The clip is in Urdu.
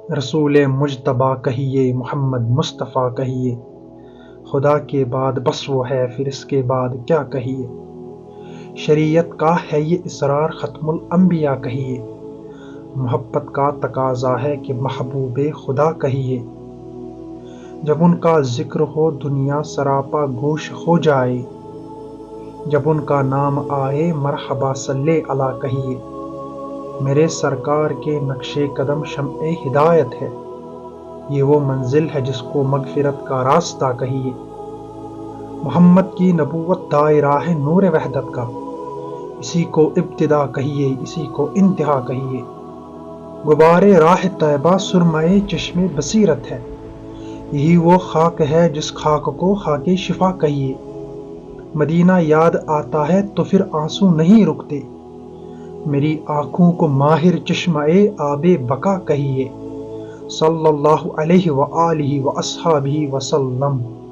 رسول مجتبیٰ کہیے، محمد مصطفیٰ کہیے، خدا کے بعد بس وہ ہے، پھر اس کے بعد کیا کہیے۔ شریعت کا ہے یہ اسرار، ختم الانبیاء کہیے، محبت کا تقاضا ہے کہ محبوب خدا کہیے۔ جب ان کا ذکر ہو دنیا سراپا گوش ہو جائے، جب ان کا نام آئے مرحبا صلی علی کہیے۔ میرے سرکار کے نقش قدم شمع ہدایت ہے، یہ وہ منزل ہے جس کو مغفرت کا راستہ کہیے۔ محمد کی نبوت دائرہ ہے نور وحدت کا، اسی کو ابتدا کہیے، اسی کو انتہا کہیے۔ غبار راہ طیبہ سرمۂ چشم بصیرت ہے، یہی وہ خاک ہے جس خاک کو خاک شفا کہیے۔ مدینہ یاد آتا ہے تو پھر آنسو نہیں رکتے، میری آنکھوں کو ماہر چشمہ آب بقا کہیے۔ صلی اللہ علیہ وآلہ واصحابہ وسلم۔